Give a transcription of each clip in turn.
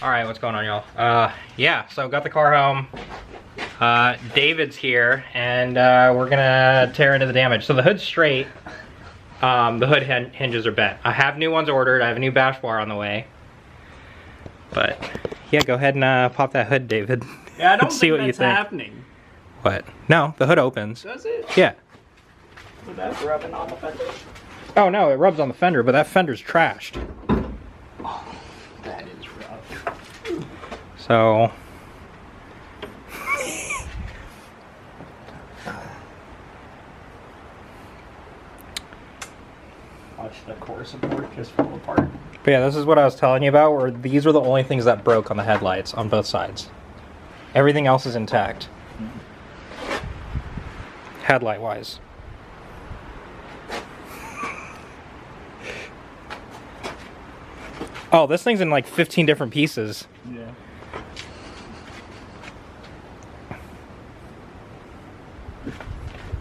All right, what's going on, y'all? Yeah, so got the car home. David's here, and we're gonna tear into the damage. So the hood's straight. The hood hinges are bent. I have new ones ordered. I have a new bash bar on the way. But yeah, go ahead and pop that hood, David. Yeah, I don't see think what you that's think. happening. What? No, the hood opens. Does it? Yeah. So that's rubbing on the fender. Oh no, it rubs on the fender, but that fender's trashed. Oh, that is rough. So Watch the core support just fall apart. but yeah, this is what I was telling you about, where these were the only things that broke on the headlights on both sides. Everything else is intact. Headlight wise. Oh, this thing's in like 15 different pieces. Yeah.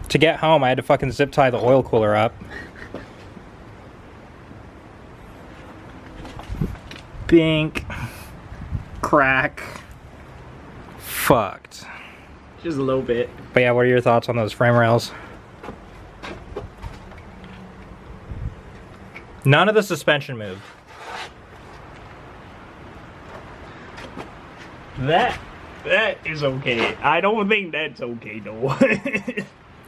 To get home, I had to fucking zip tie the oil cooler up. Bink. Crack. Fucked. Just a little bit. But yeah, what are your thoughts on those frame rails? None of the suspension moved. That is okay. I don't think that's okay though.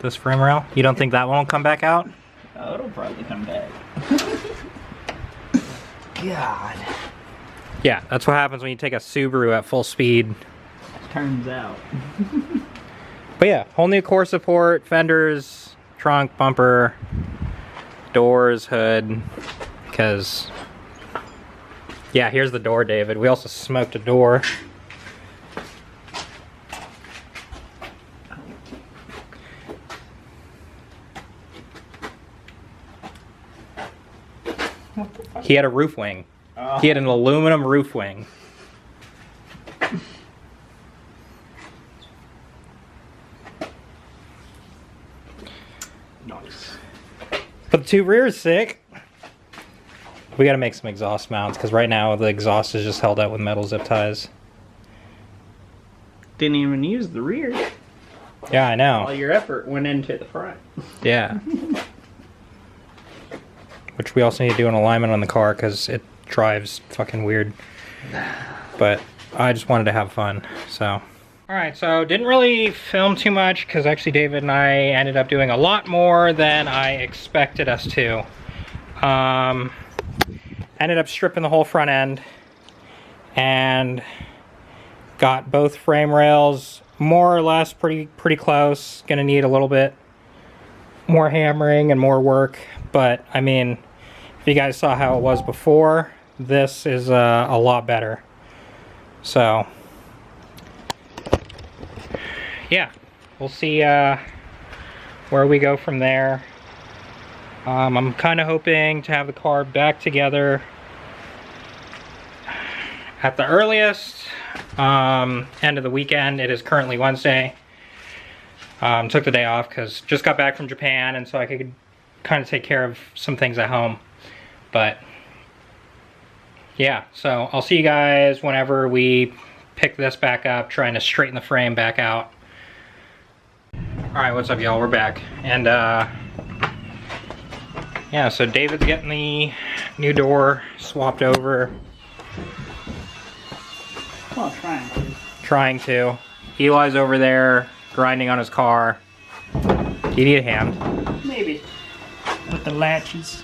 This frame rail? You don't think that one will come back out? Oh, it'll probably come back. God. Yeah, that's what happens when you take a Subaru at full speed. Turns out. But yeah, whole new core support, fenders, trunk, bumper, doors, hood, because, yeah, here's the door, David. We also smoked a door. What the fuck? He had a roof wing. He had an aluminum roof wing. Nice. But the two rear is sick. We gotta make some exhaust mounts, because right now the exhaust is just held up with metal zip ties. Didn't even use the rear. Yeah, I All know. your effort went into the front. Yeah. Which we also need to do an alignment on the car, because it drives fucking weird. But I just wanted to have fun, so. Alright, so didn't really film too much, because actually David and I ended up doing a lot more than I expected us to. Ended up stripping the whole front end, and got both frame rails more or less pretty close. Gonna need a little bit more hammering and more work, but I mean, if you guys saw how it was before, this is a lot better. So yeah, we'll see where we go from there. I'm kind of hoping to have the car back together at the earliest end of the weekend. It is currently Wednesday. Took the day off because just got back from Japan, and so I could kind of take care of some things at home. But yeah, so I'll see you guys whenever we pick this back up, trying to straighten the frame back out. Alright, what's up, y'all? We're back. And yeah, so David's getting the new door swapped over. Well, Trying to. Eli's over there grinding on his car. Do you need a hand? maybe. With the latches.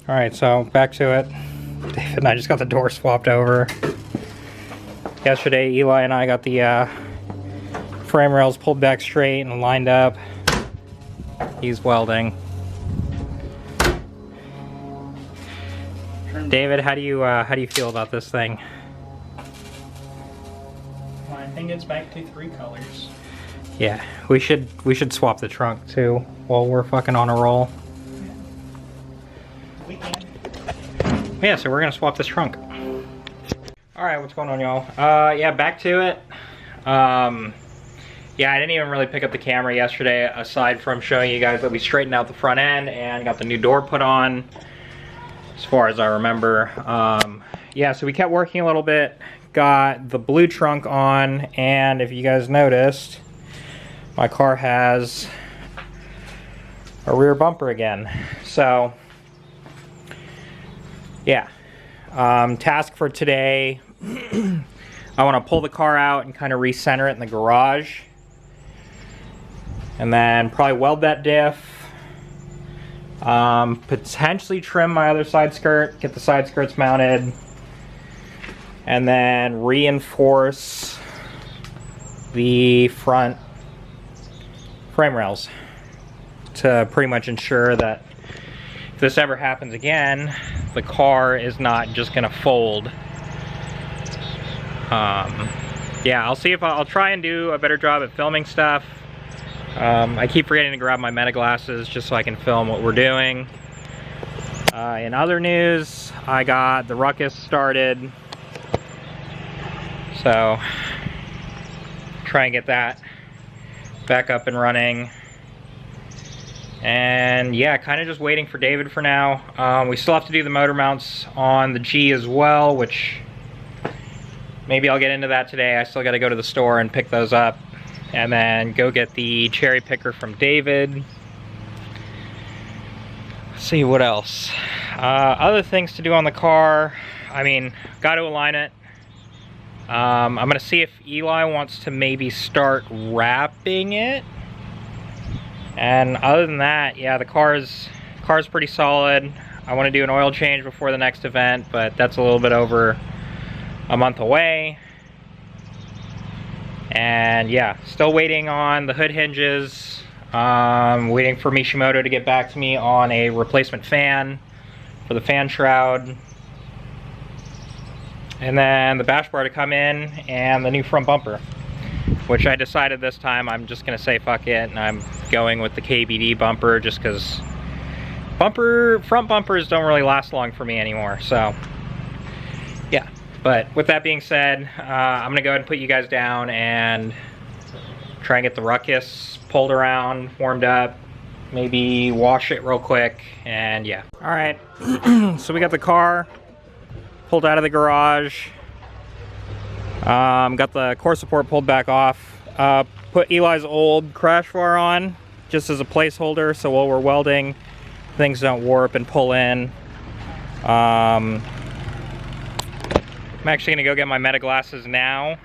Alright, so back to it. David and I just got the door swapped over. Yesterday, Eli and I got the frame rails pulled back straight and lined up. He's welding. David, how do you feel about this thing? Well, I think it's back to 3 colors. Yeah, we should swap the trunk too while we're fucking on a roll. We can. Yeah, so we're gonna swap this trunk. Alright, what's going on, y'all? Yeah, back to it. Yeah, I didn't even really pick up the camera yesterday, aside from showing you guys that we straightened out the front end and got the new door put on, as far as I remember. Yeah, so we kept working a little bit, got the blue trunk on, and if you guys noticed, my car has a rear bumper again. So yeah, task for today, I want to pull the car out and kind of recenter it in the garage, and then probably weld that diff, potentially trim my other side skirt, get the side skirts mounted, and then reinforce the front frame rails to pretty much ensure that if this ever happens again, the car is not just gonna fold. Yeah, I'll see if I'll try and do a better job at filming stuff. I keep forgetting to grab my meta glasses just so I can film what we're doing. In other news, I got the Ruckus started, so try and get that back up and running. And yeah, kind of just waiting for David for now. We still have to do the motor mounts on the G as well, which maybe I'll get into that today. I still got to go to the store and pick those up, and then go get the cherry picker from David. Let's see what else. Other things to do on the car. I mean, got to align it. I'm gonna see if Eli wants to maybe start wrapping it. And other than that, yeah, the car's pretty solid. I want to do an oil change before the next event, but that's a little bit over a month away. And yeah, still waiting on the hood hinges. Waiting for Mishimoto to get back to me on a replacement fan for the fan shroud. And then the bash bar to come in, and the new front bumper, which I decided this time I'm just gonna say fuck it, and I'm going with the KBD bumper just because front bumpers don't really last long for me anymore. So yeah, but with that being said, I'm gonna go ahead and put you guys down and try and get the Ruckus pulled around, warmed up, maybe wash it real quick, and yeah. All right, so we got the car pulled out of the garage. Got the core support pulled back off. Put Eli's old crash bar on just as a placeholder, so while we're welding, things don't warp and pull in. I'm actually gonna go get my meta glasses now,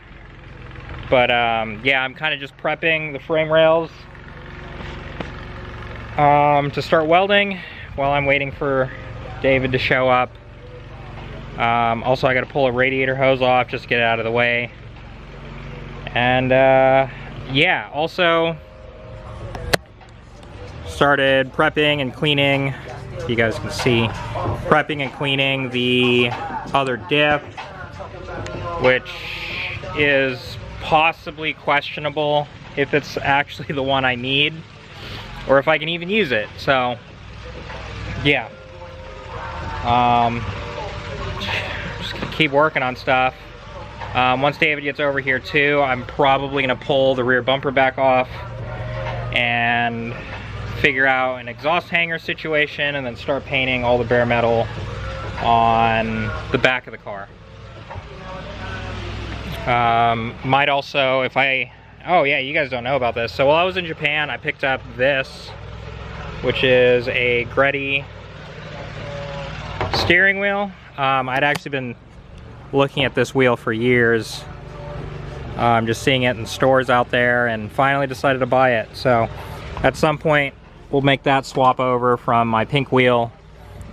but yeah, I'm kind of just prepping the frame rails to start welding while I'm waiting for David to show up. Also, I got to pull a radiator hose off just to get it out of the way. And yeah, also started prepping and cleaning, if you guys can see, prepping and cleaning the other diff, which is possibly questionable if it's actually the one I need or if I can even use it. So yeah, just gonna keep working on stuff. Once David gets over here too, I'm probably gonna pull the rear bumper back off and figure out an exhaust hanger situation, and then start painting all the bare metal on the back of the car. Might also, oh yeah, you guys don't know about this. So while I was in Japan, I picked up this, which is a Greddy steering wheel. I'd actually been looking at this wheel for years, just seeing it in stores out there, and finally decided to buy it. So at some point we'll make that swap over from my pink wheel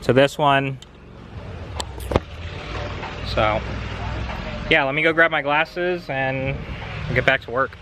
to this one. So yeah, let me go grab my glasses and get back to work.